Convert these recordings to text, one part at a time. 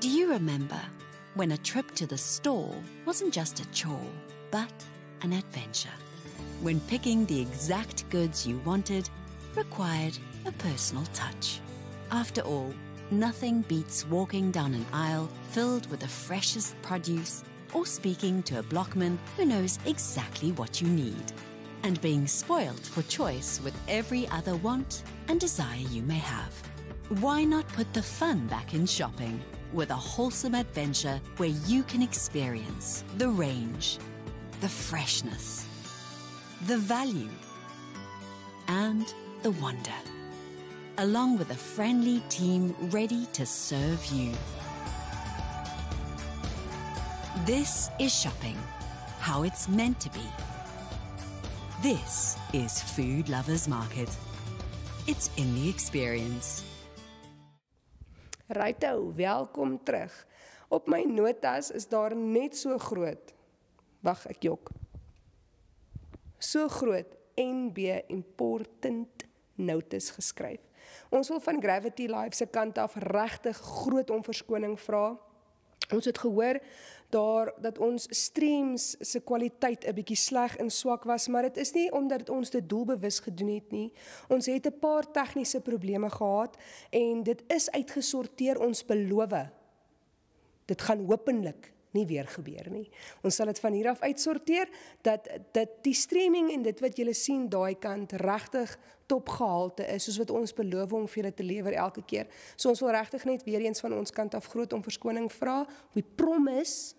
Do you remember when a trip to the store wasn't just a chore, but an adventure? When picking the exact goods you wanted required a personal touch. After all, nothing beats walking down an aisle filled with the freshest produce or speaking to a blockman who knows exactly what you need, and being spoiled for choice with every other want and desire you may have. Why not put the fun back in shopping with a wholesome adventure where you can experience the range, the freshness, the value, and the wonder, along with a friendly team ready to serve you. This is shopping, how it's meant to be. This is Food Lovers Market. It's in the experience. Righto, welkom terug. Op my notas is daar net so groot. Wag, ek jok. So groot NB important notice geskryf. Ons wil van Gravity Live se kant af regtig groot om verskoning vra. Ons het gehoor daar dat ons streams se kwaliteit 'n bietjie sleg en swak was, maar dit is nie omdat ons dit doelbewus gedoen het nie. Ons het 'n paar tegniese probleme gehad en dit is uitgesorteer, ons beloof. Dit gaan hopelik nie weer gebeur nie. Ons sal dit van hier af uitsorteer dat die streaming en dit wat julle sien daai kant regtig topgehalte is, soos wat ons beloof om vir julle te lewer elke keer. So ons wil regtig net weer eens van ons kant af groot om verskoning vra. We promise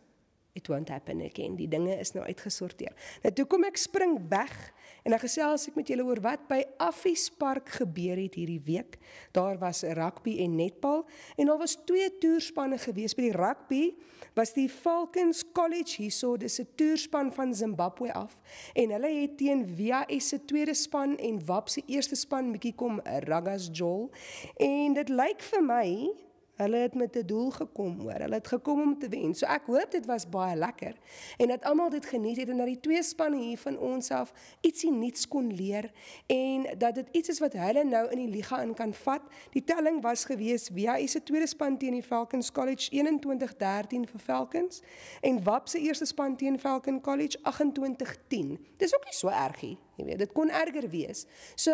it won't happen again. Die dinge is nou uitgesorteer. Nou toe kom ek spring weg en dan gesels ek met julle oor wat by Affies Park gebeur het hierdie week. Daar was rugby en netbal en daar was 2 toerspanne gewees. By die rugby was die Falcons College hierso, dis 'n toerspan van Zimbabwe af en hulle het teen VAS se tweede span en WAP se eerste span bietjie kom Raggas Jol en dit lyk vir my hulle het met 'n doel gekom hoor. Hulle het gekom om te wen. So ek hoop dit was baie lekker en dat almal dit geniet het en dat die 2 spanne hier van ons af ietsie nuuts kon leer en dat dit iets is wat hulle nou in die liga in kan vat. Die telling was gewees VAS se tweede span teen die Falcons College 21-13 vir Falcons en WAP se eerste span teen Falcon College 28-10. Dis ook nie so ergie. Jy weet, dit kon erger wees. So,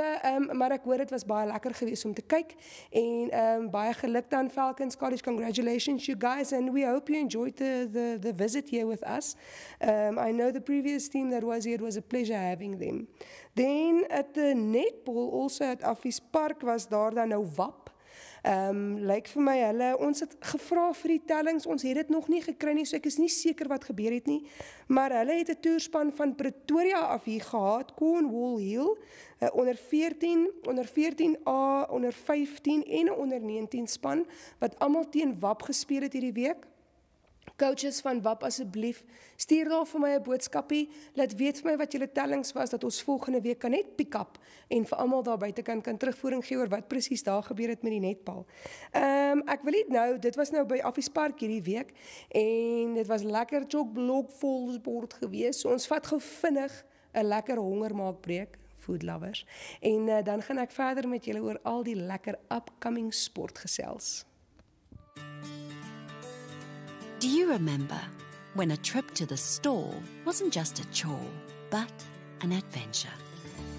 maar ek hoor dit was baie lekker geweest om te kyk en baie geluk aan Falcons College. Congratulations you guys and we hope you enjoyed the visit here with us. I know the previous team that was here, it was a pleasure having them. Then at the netball also at Affies Park was daar dan nou WAP. Lyk vir my hulle, ons het gevra vir die tellings, ons het dit nog nie gekry nie, so ek is nie seker wat gebeur het nie, maar hulle het 'n toerspan van Pretoria af hier gehad, Cornwall Hill, onder 14, onder 14A, onder 15 en 'n onder 19 span, wat almal teen WAP gespeel het hierdie week. Coaches van WAP asseblief, stuur daar vir my 'n boodskapie, laat weet vir my wat julle tellings was, dat ons volgende week kan net pick up en vir almal daar buitekant kan terugvoering gee oor wat presies daar gebeur het met die netbal. Ek wil net nou, dit was nou by Affies Park hierdie week en dit was lekker chock-block vol sport geweest. So ons vat gou vinnig 'n lekker hongermaakbreek, food lovers. En dan gaan ek verder met julle oor al die lekker upcoming sport gesels. Do you remember when a trip to the store wasn't just a chore, but an adventure?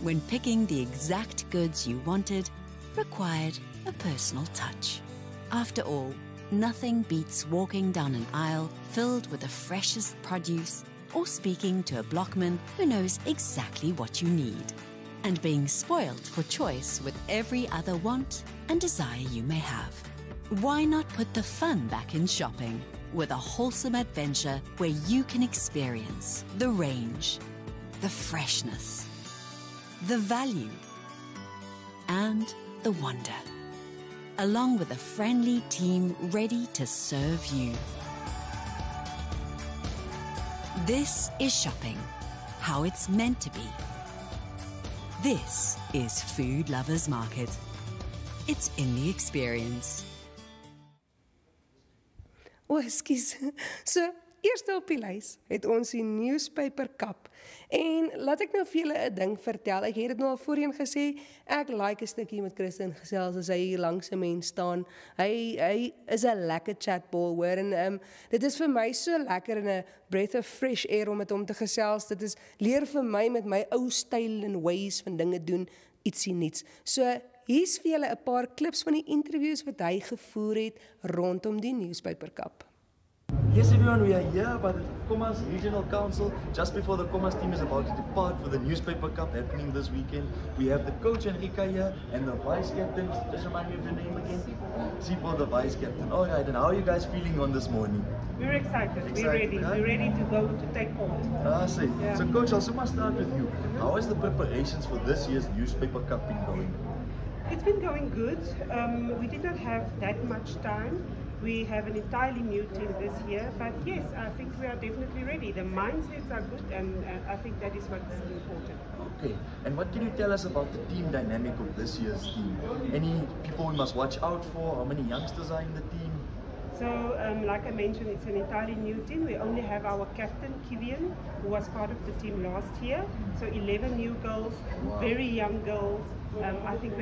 When picking the exact goods you wanted required a personal touch. After all, nothing beats walking down an aisle filled with the freshest produce or speaking to a blockman who knows exactly what you need, and being spoiled for choice with every other want and desire you may have. Why not put the fun back in shopping with a wholesome adventure where you can experience the range, the freshness, the value, and the wonder, along with a friendly team ready to serve you. This is shopping, how it's meant to be. This is Food Lovers Market. It's in the experience. O, ekskuus. So, eerste op die lys het ons die Newspaper Cup. En laat ek nou vir julle 'n ding vertel. Ek het dit nou al voorheen gesê, ek like 'n stukkie met Christen gesels as hy hier langs 'n mens staan. Hy is 'n lekker chatball, hoor, en dit is vir my so lekker en 'n breath of fresh air om met hom te gesels. Dit is leer vir my met my ou styl en ways van dinge doen, ietsie niets. So hier's vir julle 'n paar klips van die interviews wat hy gevoer het rondom die Newspaper Cup. Yes everyone, we are here by the Khomas Regional Council just before the Khomas team is about to depart for the Newspaper Cup happening this weekend. We have the coach Enrica here and the vice captain. Just remind me of your name again? Sipo, the vice captain. Alright, and how are you guys feeling on this morning? We're excited. We're ready. Huh? We're ready to go to take part. I see. Yeah. So coach, also must start with you. How has the preparations for this year's Newspaper Cup been going? It's been going good. We did not have that much time. We have an entirely new team this year, but yes, I think we are definitely ready. The mindsets are good, and I think that is what's important. Okay, and what can you tell us about the team dynamic of this year's team? Any people we must watch out for? How many youngsters are in the team? So, like I mentioned, it's an entirely new team. We only have our captain, Kivian, who was part of the team last year. So 11 new girls, Wow. very young girls. I think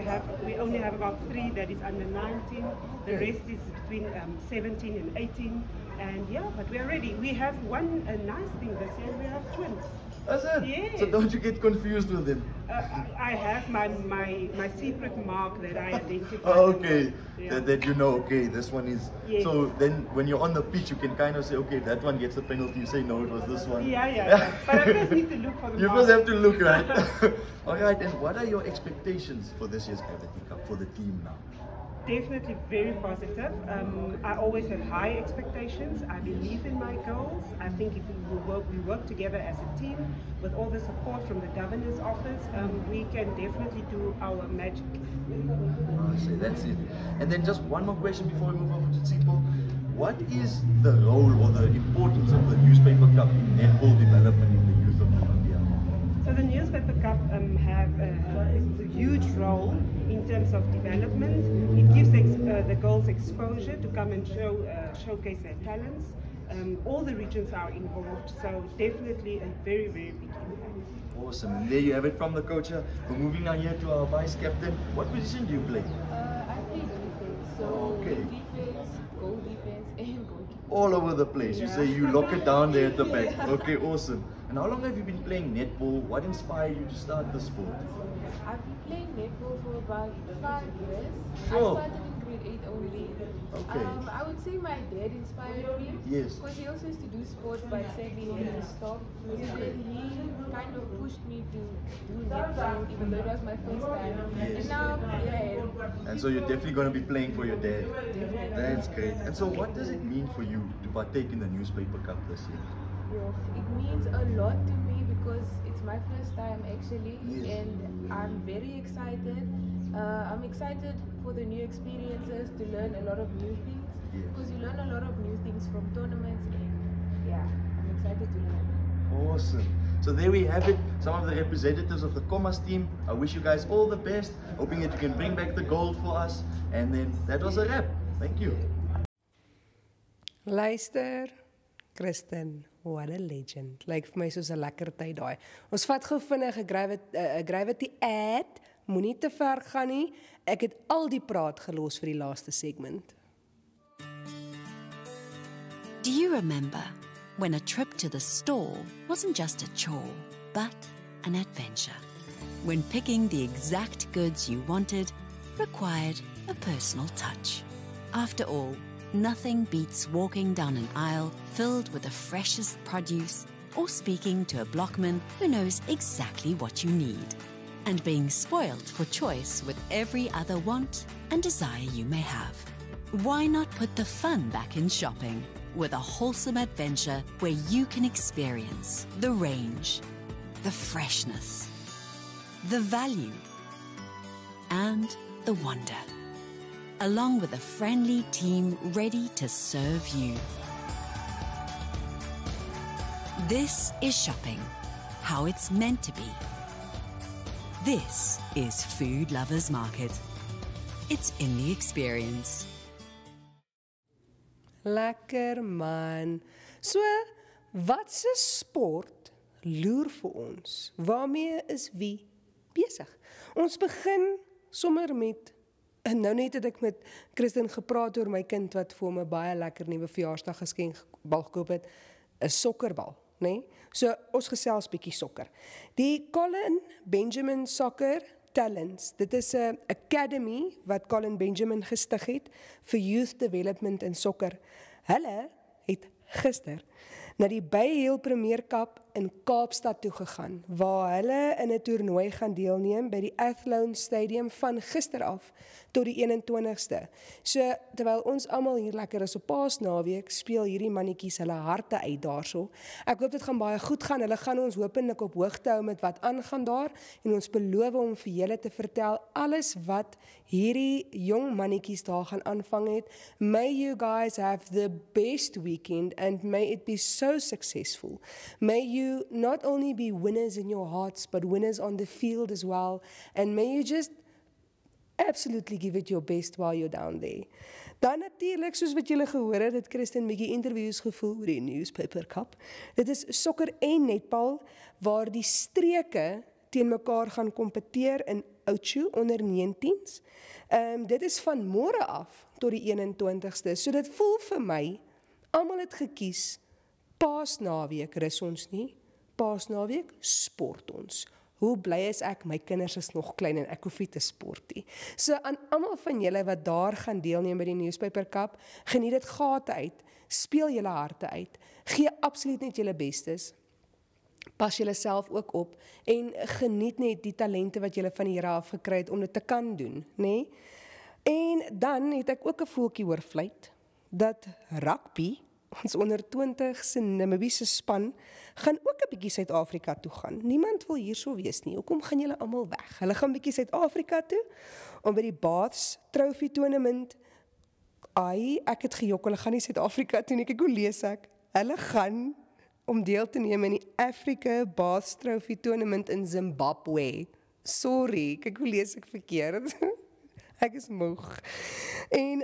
we only have about 3 that is under 19. The rest is between 17 and 18. And yeah, but we are ready. We have one nice thing this year. We have twins. That's it? Yes. So don't you get confused with them? I have my secret mark that I identify. Oh, okay, Yeah. that you know, okay, this one is. Yes. So then when you're on the pitch, you can kind of say, okay, that one gets the penalty. You say, no, it was this one. Yeah. But I first need to look for the You mark. first have to look, right? All right, and what are your expectations for this year's Gravity Cup for the team now? Definitely very positive. I always have high expectations. I believe in my goals. I think if we work together as a team with all the support from the governor's office, we can definitely do our magic. I see, that's it. And then just one more question before we move over to Tsipo. What is the role or the importance of the Newspaper Cup in netball development in the youth of Namibia? So the Newspaper Cup have a huge role in terms of development. It gives the girls exposure to come and showcase their talents. All the regions are involved, so definitely a very, very big impact. Awesome. And there you have it from the coach. We're moving now here to our vice captain. What position do you play? I play defense, so Okay. defense, goal defense, and goalkeeper. All over the place. You say you lock it down there at the back. Yeah. Okay, awesome. And how long have you been playing netball? What inspired you to start the sport? I've been playing netball for about 5 years. Sure. I started in grade 8 only. Okay. I would say my dad inspired me. Yes. Because he also used to do sport, but sadly he had to stop. So then he kind of pushed me to do netball, even though it was my first time. Yes. And now, yeah. And so you're definitely going to be playing for your dad. That's great. And so what does it mean for you to partake in the Newspaper Cup this year? It means a lot to me because it's my first time actually, Yes. and I'm very excited. I'm excited for the new experiences, to learn a lot of new things, Yes. because you learn a lot of new things from tournaments, and yeah, I'm excited to learn. Awesome. So there we have it, some of the representatives of the Khomas team. I wish you guys all the best, hoping that you can bring back the gold for us. And then that was a wrap. Thank you. Luister, Christen, what a legend. Lyk vir my soos 'n lekker tyd daai. Ons vat gou vinnig 'n Gravity ad. Moenie te ver gaan nie. Ek het al die praat gelos vir die laaste segment. Do you remember when a trip to the store wasn't just a chore, but an adventure? When picking the exact goods you wanted required a personal touch. After all, nothing beats walking down an aisle filled with the freshest produce or speaking to a blockman who knows exactly what you need, and being spoiled for choice with every other want and desire you may have. Why not put the fun back in shopping with a wholesome adventure where you can experience the range, the freshness, the value, and the wonder, along with a friendly team ready to serve you. This is shopping, how it's meant to be. This is Food Lovers Market. It's in the experience. Lekker man. So, watse sport loer vir ons? Waarmee is wie besig? Ons begin sommer met, en nou net het ek met Christen gepraat oor my kind wat vir hom 'n baie lekker nuwe verjaarsdaggeskenkbal gekoop het, 'n sokkerbal, né? So ons gesels bietjie sokker. Die Colin Benjamin Soccer Talents, dit is 'n academy wat Colin Benjamin gestig het vir youth development in sokker. Hulle het gister na die Bay Hill Premier Cup in Kaapstad toe gegaan, waar hulle in 'n toernooi gaan deelneem by die Athlone Stadium van gister af tot die 21ste. So, terwyl ons almal hier lekker is op Paasnaweek, speel hierdie mannetjies hulle harte uit daarso. Ek hoop dit gaan baie goed gaan. Hulle gaan ons hopelik op hoogte hou met wat aangaan daar en ons beloof om vir julle te vertel alles wat hierdie jong mannetjies daar gaan aanvang het. May you guys have the best weekend and may it be so successful. May you not only be winners in your hearts, but winners on the field as well. And may you just absolutely give it your best while you're down there. Dan natuurlik, soos wat julle gehoor het, het Christen bietjie interviews gevoel oor die Newspaper Cup. Dit is sokker en netbal, waar die streke teen mekaar gaan kompeteer in Oudtshoorn onder 19s. Dit is van môre af tot die 21ste. So dit voel vir my, almal het gekies, Paasnaweek rus ons nie, Paasnaweek sport ons. Hoe bly is ek, my kinders is nog klein en ek hoef nie te sport nie. So aan almal van julle wat daar gaan deelneem by die Newspaper Cup, geniet dit gate uit, speel julle harte uit, gee absoluut net julle bestes, pas julle self ook op en geniet net die talente wat julle van die Here af gekry het om dit te kan doen, nê? En dan het ek ook 'n voeltjie oor fluit dat rugby, ons onder 20 se Namibiese span, gaan ook 'n bietjie Suid-Afrika toe gaan. Niemand wil hierso wees nie. Hoekom gaan julle almal weg? Hulle gaan bietjie Suid-Afrika toe om by die Baths Trophy Tournament. Ek het gejok, hulle gaan nie Suid-Afrika toe nie. Kyk hoe lees ek. Hulle gaan om deel te neem in die Africa Baths Trophy Tournament in Zimbabwe. Sorry, kyk hoe lees ek verkeerd. Ek is moeg. En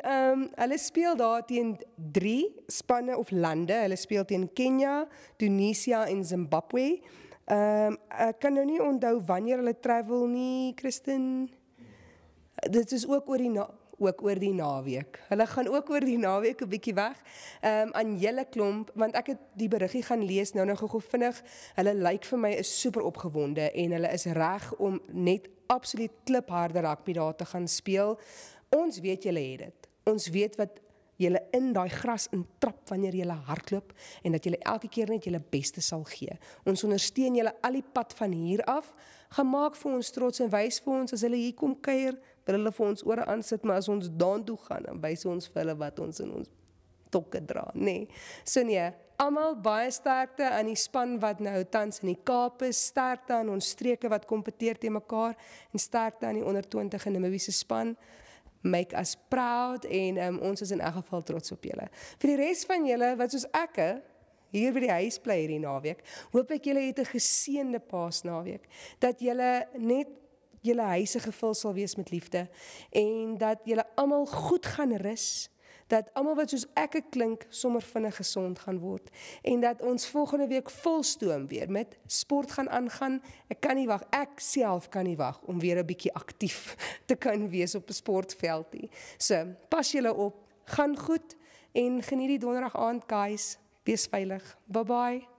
hulle speel daar teen 3 spanne of lande. Hulle speel teen Kenia, Tunisia en Zimbabwe. Ek kan nou nie onthou wanneer hulle travel nie, Christen. Dit is ook oor die naweek. Hulle gaan ook oor die naweek 'n bietjie weg. Aan julle klomp, want ek het die beriggie gaan lees nou gou vinnig. Hulle lyk vir my is super opgewonde en hulle is reg om net absoluut klipharde rugby daar te gaan speel. Ons weet julle het dit. Ons weet wat julle in daai gras intrap wanneer julle hardloop en dat julle elke keer net julle beste sal gee. Ons ondersteun julle al die pad van hier af. Gemaak vir ons trots en wys vir ons as hulle hier kom kuier, wil hulle vir ons ore aansit, maar as ons daan toe gaan, dan wys ons vir hulle wat ons in ons tokke dra, nee. So nee, almal baie sterkte aan die span wat nou tans in die Kaap is, sterkte aan ons streke wat kompeteer teen mekaar en sterkte aan die onder 20 in Namibiese span. Make us proud en ons is in elk geval trots op julle. Vir die res van julle wat soos ek hier by die huis bly hierdie naweek, hoop ek julle het 'n geseënde Paasnaweek, dat julle net julle huise gevul sal wees met liefde en dat julle almal goed gaan rus, dat almal wat soos ek klink sommer vinnig gesond gaan word en dat ons volgende week volstoom weer met sport gaan aangaan. Ek kan nie wag, ek self kan nie wag om weer 'n bietjie aktief te kan wees op 'n sportveld nie. So, pas julle op, gaan goed en geniet die donderdag aand, guys. Wees veilig. Bye bye.